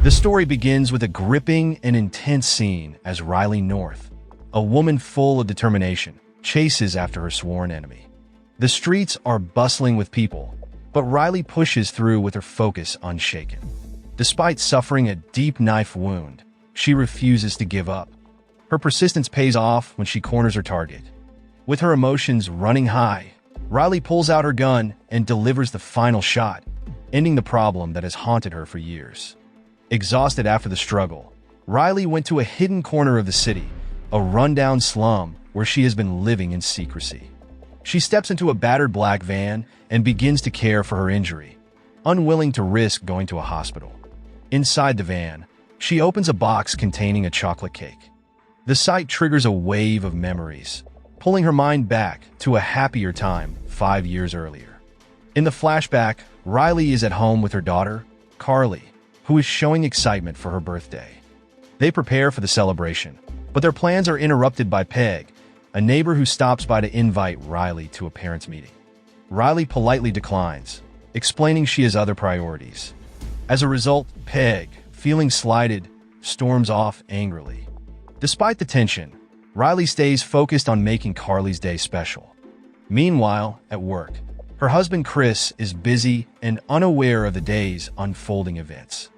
The story begins with a gripping and intense scene as Riley North, a woman full of determination, chases after her sworn enemy. The streets are bustling with people, but Riley pushes through with her focus unshaken. Despite suffering a deep knife wound, she refuses to give up. Her persistence pays off when she corners her target. With her emotions running high, Riley pulls out her gun and delivers the final shot, ending the problem that has haunted her for years. Exhausted after the struggle, Riley went to a hidden corner of the city, a rundown slum where she has been living in secrecy. She steps into a battered black van and begins to care for her injury, unwilling to risk going to a hospital. Inside the van, she opens a box containing a chocolate cake. The sight triggers a wave of memories, pulling her mind back to a happier time 5 years earlier. In the flashback, Riley is at home with her daughter, Carly, who is showing excitement for her birthday. They prepare for the celebration, but their plans are interrupted by Peg, a neighbor who stops by to invite Riley to a parents' meeting. Riley politely declines, explaining she has other priorities. As a result, Peg, feeling slighted, storms off angrily. Despite the tension, Riley stays focused on making Carly's day special. Meanwhile, at work, her husband Chris is busy and unaware of the day's unfolding events.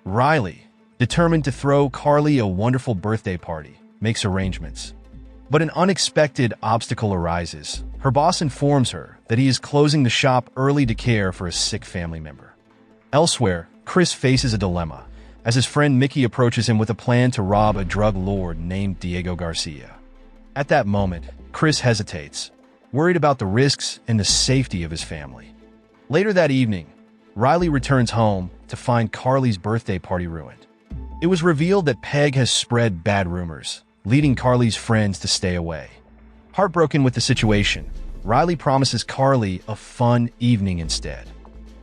Riley, determined to throw Carly a wonderful birthday party, makes arrangements. But an unexpected obstacle arises. Her boss informs her that he is closing the shop early to care for a sick family member. Elsewhere, Chris faces a dilemma as his friend Mickey approaches him with a plan to rob a drug lord named Diego Garcia. At that moment, Chris hesitates, worried about the risks and the safety of his family. Later that evening, Riley returns home to find Carly's birthday party ruined. It was revealed that Peg has spread bad rumors, leading Carly's friends to stay away. Heartbroken with the situation, Riley promises Carly a fun evening instead.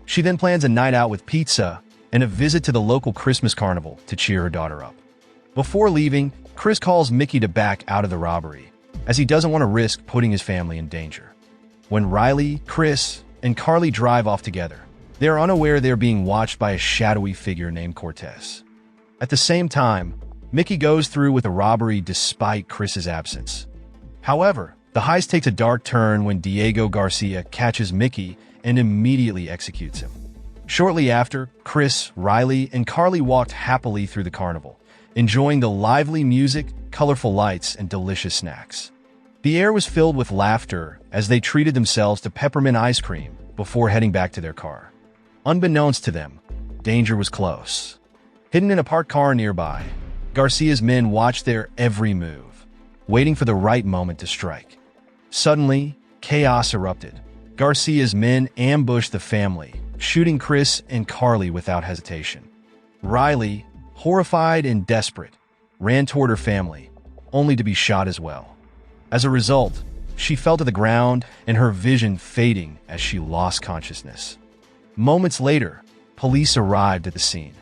She then plans a night out with pizza and a visit to the local Christmas carnival to cheer her daughter up. Before leaving, Chris calls Mickey to back out of the robbery, as he doesn't want to risk putting his family in danger. When Riley, Chris, and Carly drive off together, they are unaware they are being watched by a shadowy figure named Cortez. At the same time, Mickey goes through with the robbery despite Chris's absence. However, the heist takes a dark turn when Diego Garcia catches Mickey and immediately executes him. Shortly after, Chris, Riley, and Carly walked happily through the carnival, enjoying the lively music, colorful lights, and delicious snacks. The air was filled with laughter as they treated themselves to peppermint ice cream before heading back to their car. Unbeknownst to them, danger was close. Hidden in a parked car nearby, Garcia's men watched their every move, waiting for the right moment to strike. Suddenly, chaos erupted. Garcia's men ambushed the family, shooting Chris and Carly without hesitation. Riley, horrified and desperate, ran toward her family, only to be shot as well. As a result, she fell to the ground and her vision fading as she lost consciousness. Moments later, police arrived at the scene.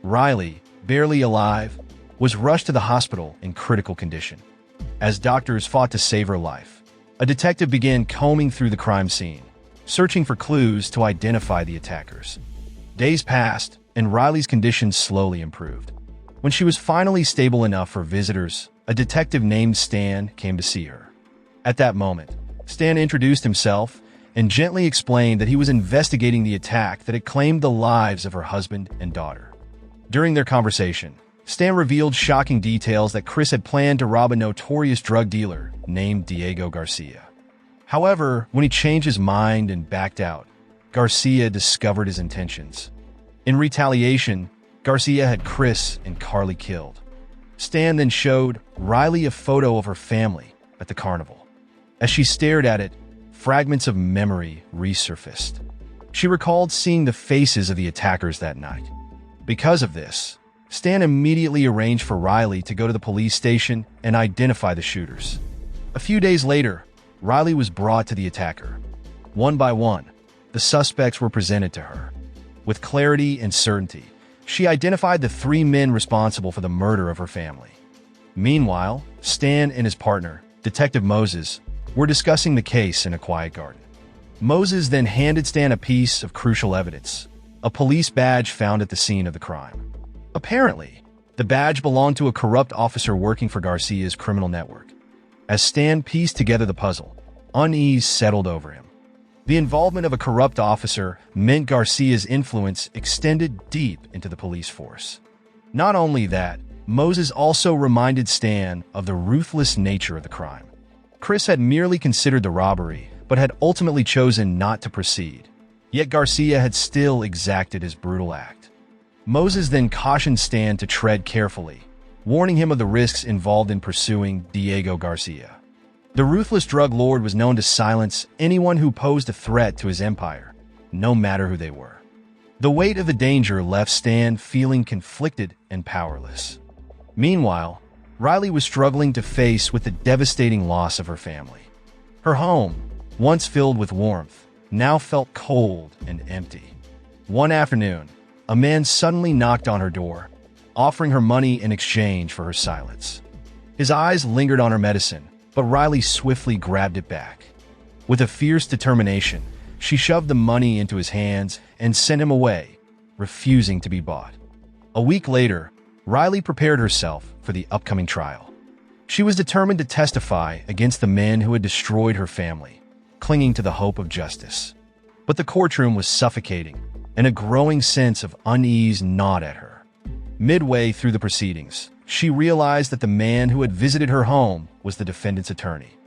Riley, barely alive, was rushed to the hospital in critical condition. As doctors fought to save her life, a detective began combing through the crime scene, searching for clues to identify the attackers. Days passed, and Riley's condition slowly improved. When she was finally stable enough for visitors, a detective named Stan came to see her. At that moment, Stan introduced himself and gently explained that he was investigating the attack that had claimed the lives of her husband and daughter. During their conversation, Stan revealed shocking details that Chris had planned to rob a notorious drug dealer named Diego Garcia. However, when he changed his mind and backed out, Garcia discovered his intentions. In retaliation, Garcia had Chris and Carly killed. Stan then showed Riley a photo of her family at the carnival. As she stared at it, fragments of memory resurfaced. She recalled seeing the faces of the attackers that night. Because of this, Stan immediately arranged for Riley to go to the police station and identify the shooters. A few days later, Riley was brought to the attacker. One by one, the suspects were presented to her. With clarity and certainty, she identified the 3 men responsible for the murder of her family. Meanwhile, Stan and his partner, Detective Moses, were discussing the case in a quiet garden. Moses then handed Stan a piece of crucial evidence, a police badge found at the scene of the crime. Apparently, the badge belonged to a corrupt officer working for Garcia's criminal network. As Stan pieced together the puzzle, unease settled over him. The involvement of a corrupt officer meant Garcia's influence extended deep into the police force. Not only that, Moses also reminded Stan of the ruthless nature of the crime. Chris had merely considered the robbery, but had ultimately chosen not to proceed. Yet Garcia had still exacted his brutal act. Moses then cautioned Stan to tread carefully, warning him of the risks involved in pursuing Diego Garcia. The ruthless drug lord was known to silence anyone who posed a threat to his empire, no matter who they were. The weight of the danger left Stan feeling conflicted and powerless. Meanwhile, Riley was struggling to face with the devastating loss of her family. Her home, once filled with warmth, now felt cold and empty. One afternoon, a man suddenly knocked on her door, offering her money in exchange for her silence. His eyes lingered on her medicine, but Riley swiftly grabbed it back. With a fierce determination, she shoved the money into his hands and sent him away, refusing to be bought. A week later, Riley prepared herself for the upcoming trial. She was determined to testify against the men who had destroyed her family, clinging to the hope of justice. But the courtroom was suffocating, and a growing sense of unease gnawed at her. Midway through the proceedings, she realized that the man who had visited her home was the defendant's attorney.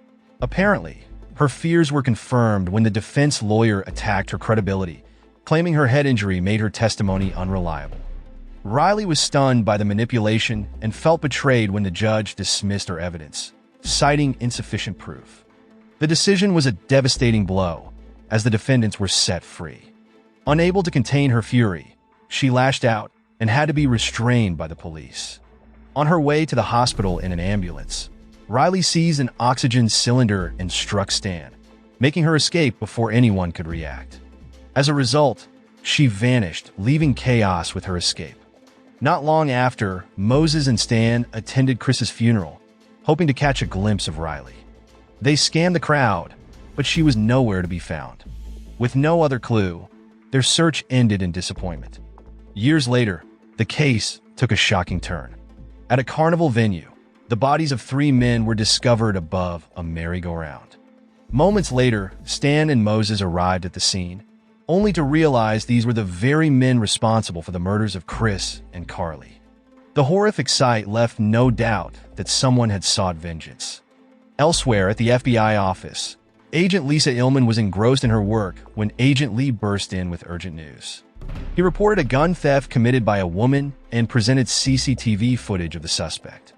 Apparently, her fears were confirmed when the defense lawyer attacked her credibility, claiming her head injury made her testimony unreliable. Riley was stunned by the manipulation and felt betrayed when the judge dismissed her evidence, citing insufficient proof. The decision was a devastating blow, as the defendants were set free. Unable to contain her fury, she lashed out and had to be restrained by the police. On her way to the hospital in an ambulance, Riley seized an oxygen cylinder and struck Stan, making her escape before anyone could react. As a result, she vanished, leaving chaos with her escape. Not long after, Moses and Stan attended Chris's funeral, hoping to catch a glimpse of Riley. They scanned the crowd, but she was nowhere to be found. With no other clue, their search ended in disappointment. Years later, the case took a shocking turn. At a carnival venue, the bodies of 3 men were discovered above a merry-go-round. Moments later, Stan and Moses arrived at the scene, only to realize these were the very men responsible for the murders of Chris and Carly. The horrific sight left no doubt that someone had sought vengeance. Elsewhere at the FBI office, Agent Lisa Illman was engrossed in her work when Agent Lee burst in with urgent news. He reported a gun theft committed by a woman and presented CCTV footage of the suspect.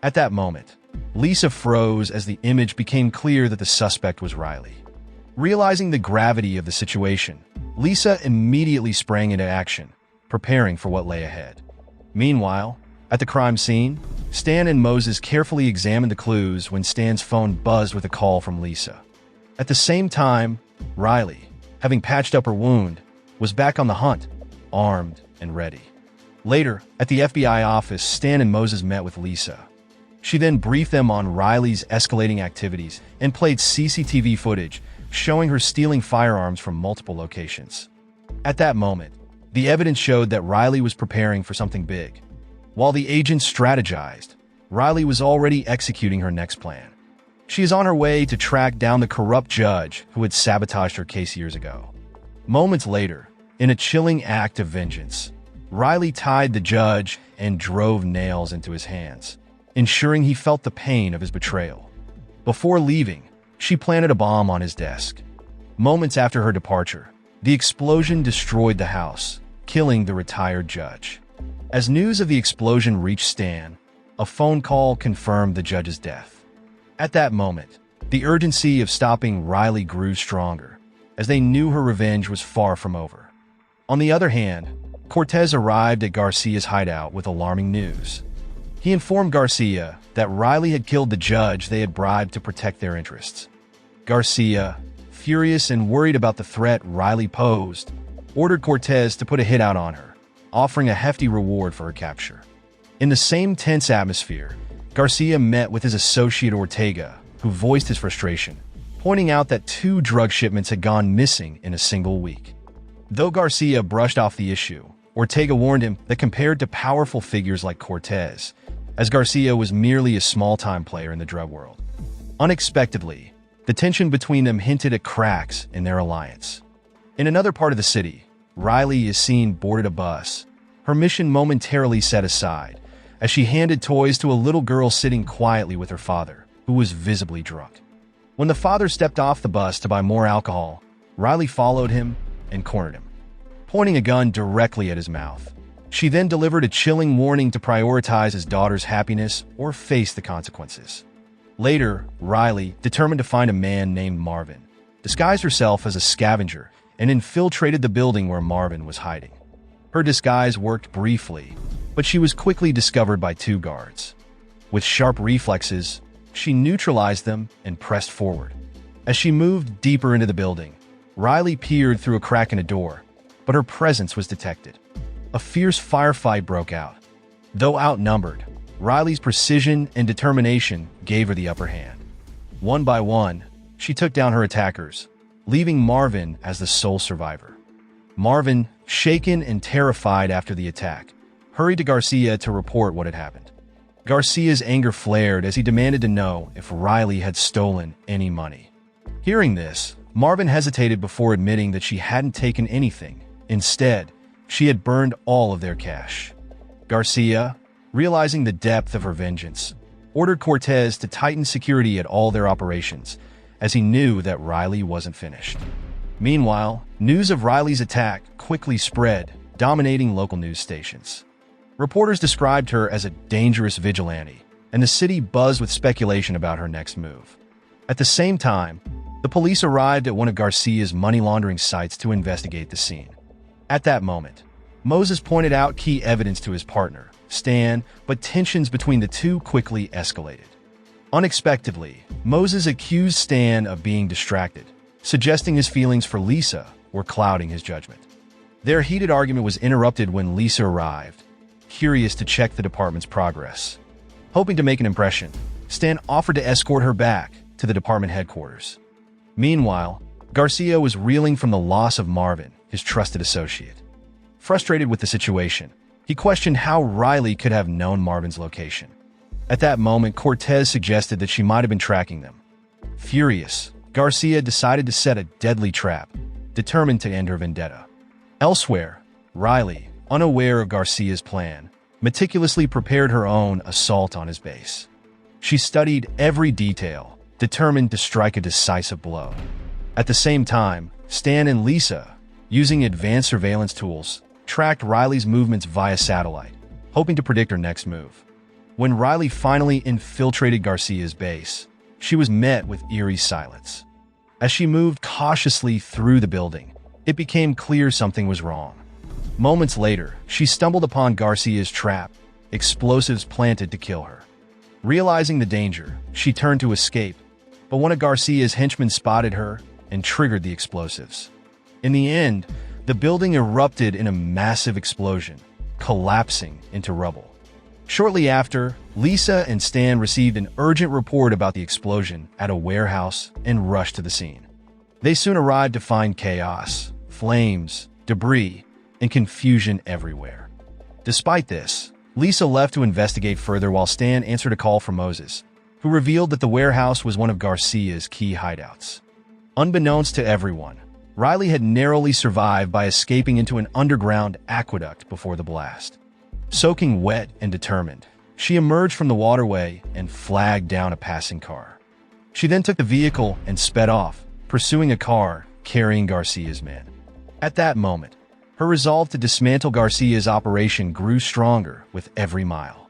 At that moment, Lisa froze as the image became clear that the suspect was Riley. Realizing the gravity of the situation, Lisa immediately sprang into action, preparing for what lay ahead. Meanwhile, at the crime scene, Stan and Moses carefully examined the clues when Stan's phone buzzed with a call from Lisa. At the same time, Riley, having patched up her wound, was back on the hunt, armed and ready. Later, at the FBI office, Stan and Moses met with Lisa. She then briefed them on Riley's escalating activities and played CCTV footage showing her stealing firearms from multiple locations. At that moment, the evidence showed that Riley was preparing for something big. While the agents strategized, Riley was already executing her next plan. She is on her way to track down the corrupt judge who had sabotaged her case years ago. Moments later, in a chilling act of vengeance, Riley tied the judge and drove nails into his hands, ensuring he felt the pain of his betrayal. Before leaving, she planted a bomb on his desk. Moments after her departure, the explosion destroyed the house, killing the retired judge. As news of the explosion reached Stan, a phone call confirmed the judge's death. At that moment, the urgency of stopping Riley grew stronger, as they knew her revenge was far from over. On the other hand, Cortez arrived at Garcia's hideout with alarming news. He informed Garcia that Riley had killed the judge they had bribed to protect their interests. Garcia, furious and worried about the threat Riley posed, ordered Cortez to put a hit out on her, offering a hefty reward for her capture. In the same tense atmosphere, Garcia met with his associate Ortega, who voiced his frustration, pointing out that 2 drug shipments had gone missing in a single week. Though Garcia brushed off the issue, Ortega warned him that compared to powerful figures like Cortez, as Garcia was merely a small-time player in the drug world. Unexpectedly, the tension between them hinted at cracks in their alliance. In another part of the city, Riley is seen boarded a bus, her mission momentarily set aside, as she handed toys to a little girl sitting quietly with her father, who was visibly drunk. When the father stepped off the bus to buy more alcohol, Riley followed him and cornered him, pointing a gun directly at his mouth. She then delivered a chilling warning to prioritize his daughter's happiness or face the consequences. Later, Riley, determined to find a man named Marvin, disguised herself as a scavenger and infiltrated the building where Marvin was hiding. Her disguise worked briefly, but she was quickly discovered by two guards. With sharp reflexes, she neutralized them and pressed forward. As she moved deeper into the building, Riley peered through a crack in a door, but her presence was detected. A fierce firefight broke out. Though outnumbered, Riley's precision and determination gave her the upper hand. One by one, she took down her attackers, leaving Marvin as the sole survivor. Marvin, shaken and terrified after the attack, hurried to Garcia to report what had happened. Garcia's anger flared as he demanded to know if Riley had stolen any money. Hearing this, Marvin hesitated before admitting that she hadn't taken anything. Instead, she had burned all of their cash. Garcia, realizing the depth of her vengeance, ordered Cortez to tighten security at all their operations, as he knew that Riley wasn't finished. Meanwhile, news of Riley's attack quickly spread, dominating local news stations. Reporters described her as a dangerous vigilante, and the city buzzed with speculation about her next move. At the same time, the police arrived at one of Garcia's money laundering sites to investigate the scene. At that moment, Moses pointed out key evidence to his partner, Stan, but tensions between the two quickly escalated. Unexpectedly, Moses accused Stan of being distracted, suggesting his feelings for Lisa were clouding his judgment. Their heated argument was interrupted when Lisa arrived, curious to check the department's progress. Hoping to make an impression, Stan offered to escort her back to the department headquarters. Meanwhile, Garcia was reeling from the loss of Marvin, his trusted associate. Frustrated with the situation, he questioned how Riley could have known Marvin's location. At that moment, Cortez suggested that she might have been tracking them. Furious, Garcia decided to set a deadly trap, determined to end her vendetta. Elsewhere, Riley, unaware of Garcia's plan, meticulously prepared her own assault on his base. She studied every detail, determined to strike a decisive blow. At the same time, Stan and Lisa, using advanced surveillance tools, tracked Riley's movements via satellite, hoping to predict her next move. When Riley finally infiltrated Garcia's base, she was met with eerie silence. As she moved cautiously through the building, it became clear something was wrong. Moments later, she stumbled upon Garcia's trap, explosives planted to kill her. Realizing the danger, she turned to escape, but one of Garcia's henchmen spotted her and triggered the explosives. In the end, the building erupted in a massive explosion, collapsing into rubble. Shortly after, Lisa and Stan received an urgent report about the explosion at a warehouse and rushed to the scene. They soon arrived to find chaos, flames, debris, and confusion everywhere. Despite this, Lisa left to investigate further while Stan answered a call from Moses, who revealed that the warehouse was one of Garcia's key hideouts. Unbeknownst to everyone, Riley had narrowly survived by escaping into an underground aqueduct before the blast. Soaking wet and determined, she emerged from the waterway and flagged down a passing car. She then took the vehicle and sped off, pursuing a car carrying Garcia's men. At that moment, her resolve to dismantle Garcia's operation grew stronger with every mile.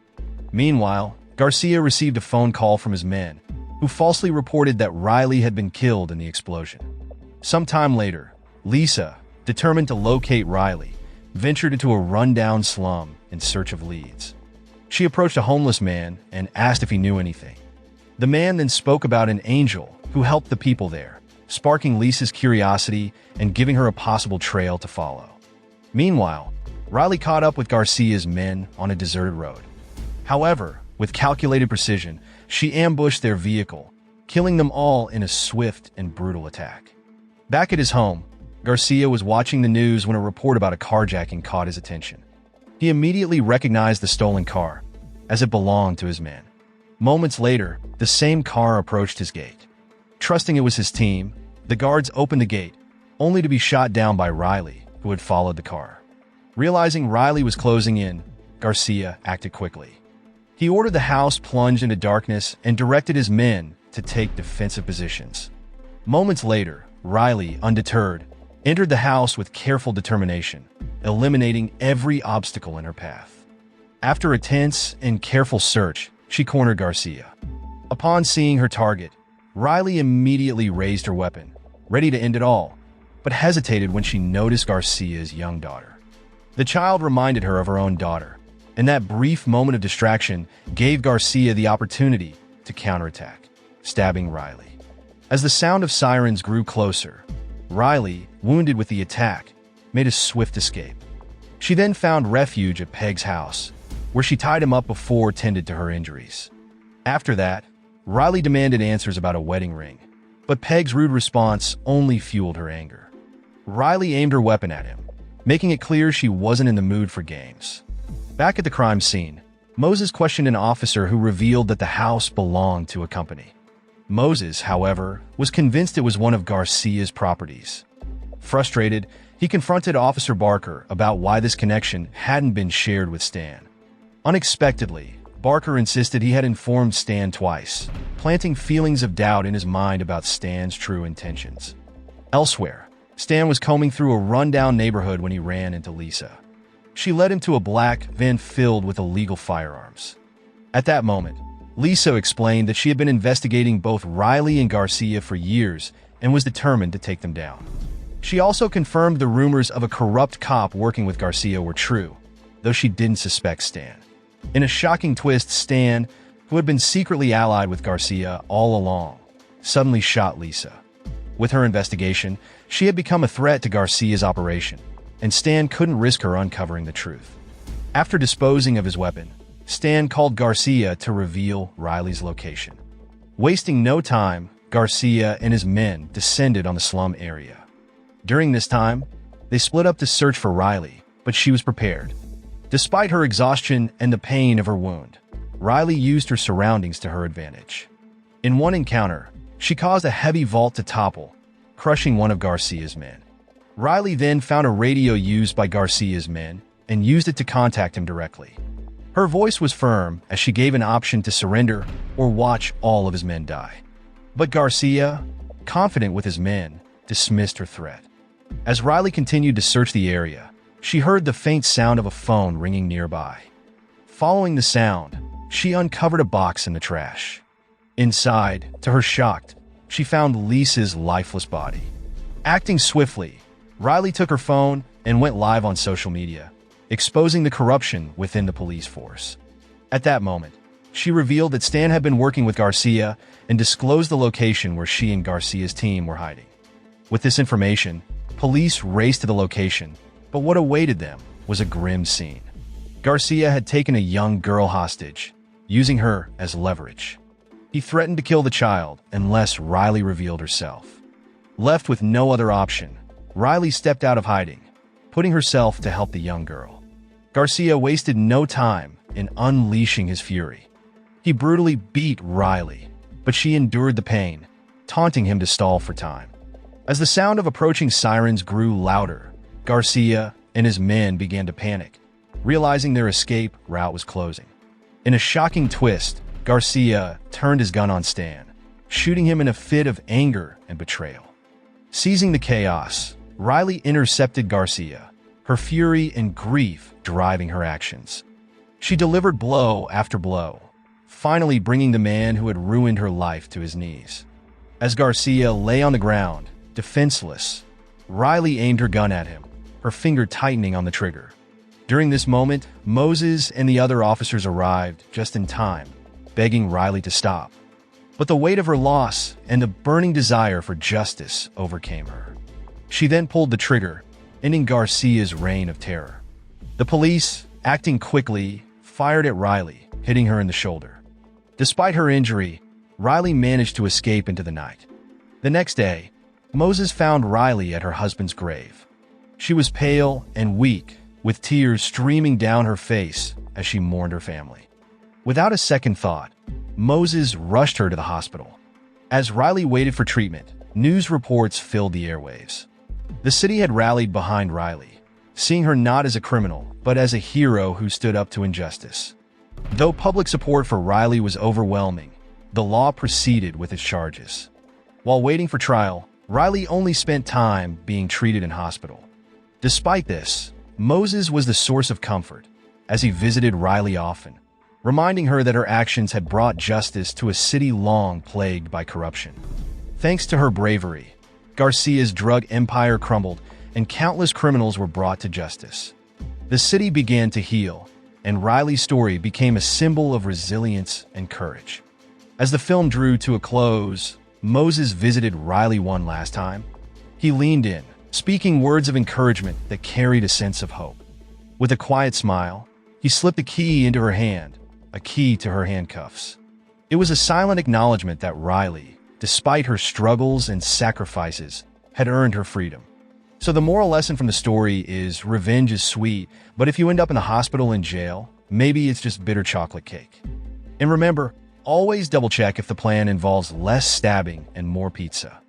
Meanwhile, Garcia received a phone call from his men, who falsely reported that Riley had been killed in the explosion. Sometime later, Lisa, determined to locate Riley, ventured into a rundown slum in search of leads. She approached a homeless man and asked if he knew anything. The man then spoke about an angel who helped the people there, sparking Lisa's curiosity and giving her a possible trail to follow. Meanwhile, Riley caught up with Garcia's men on a deserted road. However, with calculated precision, she ambushed their vehicle, killing them all in a swift and brutal attack. Back at his home, Garcia was watching the news when a report about a carjacking caught his attention. He immediately recognized the stolen car, as it belonged to his men. Moments later, the same car approached his gate. Trusting it was his team, the guards opened the gate, only to be shot down by Riley, who had followed the car. Realizing Riley was closing in, Garcia acted quickly. He ordered the house plunged into darkness and directed his men to take defensive positions. Moments later, Riley, undeterred, entered the house with careful determination, eliminating every obstacle in her path. After a tense and careful search, she cornered Garcia. Upon seeing her target, Riley immediately raised her weapon, ready to end it all, but hesitated when she noticed Garcia's young daughter. The child reminded her of her own daughter, and that brief moment of distraction gave Garcia the opportunity to counterattack, stabbing Riley. As the sound of sirens grew closer, Riley, wounded with the attack, made a swift escape. She then found refuge at Peg's house, where she tied him up before tended to her injuries. After that, Riley demanded answers about a wedding ring, but Peg's rude response only fueled her anger. Riley aimed her weapon at him, making it clear she wasn't in the mood for games. Back at the crime scene, Moses questioned an officer who revealed that the house belonged to a company. Moses, however, was convinced it was one of Garcia's properties. Frustrated, he confronted Officer Barker about why this connection hadn't been shared with Stan. Unexpectedly, Barker insisted he had informed Stan twice, planting feelings of doubt in his mind about Stan's true intentions. Elsewhere, Stan was combing through a rundown neighborhood when he ran into Lisa. She led him to a black van filled with illegal firearms. At that moment, Lisa explained that she had been investigating both Riley and Garcia for years and was determined to take them down. She also confirmed the rumors of a corrupt cop working with Garcia were true, though she didn't suspect Stan. In a shocking twist, Stan, who had been secretly allied with Garcia all along, suddenly shot Lisa. With her investigation, she had become a threat to Garcia's operation, and Stan couldn't risk her uncovering the truth. After disposing of his weapon, Stan called Garcia to reveal Riley's location. Wasting no time, Garcia and his men descended on the slum area. During this time, they split up to search for Riley, but she was prepared. Despite her exhaustion and the pain of her wound, Riley used her surroundings to her advantage. In one encounter, she caused a heavy vault to topple, crushing one of Garcia's men. Riley then found a radio used by Garcia's men and used it to contact him directly. Her voice was firm as she gave an option to surrender or watch all of his men die. But Garcia, confident with his men, dismissed her threat. As Riley continued to search the area, she heard the faint sound of a phone ringing nearby. Following the sound, she uncovered a box in the trash. Inside, to her shock, she found Lisa's lifeless body. Acting swiftly, Riley took her phone and went live on social media, exposing the corruption within the police force. At that moment, she revealed that Stan had been working with Garcia and disclosed the location where she and Garcia's team were hiding. With this information, police raced to the location, but what awaited them was a grim scene. Garcia had taken a young girl hostage, using her as leverage. He threatened to kill the child unless Riley revealed herself. Left with no other option, Riley stepped out of hiding, putting herself to help the young girl. Garcia wasted no time in unleashing his fury. He brutally beat Riley, but she endured the pain, taunting him to stall for time. As the sound of approaching sirens grew louder, Garcia and his men began to panic, realizing their escape route was closing. In a shocking twist, Garcia turned his gun on Stan, shooting him in a fit of anger and betrayal. Seizing the chaos, Riley intercepted Garcia, her fury and grief driving her actions. She delivered blow after blow, finally bringing the man who had ruined her life to his knees. As Garcia lay on the ground, defenseless, Riley aimed her gun at him, her finger tightening on the trigger. During this moment, Moses and the other officers arrived just in time, begging Riley to stop. But the weight of her loss and the burning desire for justice overcame her. She then pulled the trigger, ending Garcia's reign of terror. The police, acting quickly, fired at Riley, hitting her in the shoulder. Despite her injury, Riley managed to escape into the night. The next day, Moses found Riley at her husband's grave. She was pale and weak, with tears streaming down her face as she mourned her family. Without a second thought, Moses rushed her to the hospital. As Riley waited for treatment, news reports filled the airwaves. The city had rallied behind Riley, seeing her not as a criminal, but as a hero who stood up to injustice. Though public support for Riley was overwhelming, the law proceeded with its charges. While waiting for trial, Riley only spent time being treated in hospital. Despite this, Moses was the source of comfort, as he visited Riley often, reminding her that her actions had brought justice to a city long plagued by corruption. Thanks to her bravery, Garcia's drug empire crumbled and countless criminals were brought to justice. The city began to heal, and Riley's story became a symbol of resilience and courage. As the film drew to a close, Moses visited Riley one last time. He leaned in, speaking words of encouragement that carried a sense of hope. With a quiet smile, he slipped a key into her hand, a key to her handcuffs. It was a silent acknowledgement that Riley, despite her struggles and sacrifices, had earned her freedom. So the moral lesson from the story is revenge is sweet, but if you end up in the hospital in jail, maybe it's just bitter chocolate cake. And remember, always double check if the plan involves less stabbing and more pizza.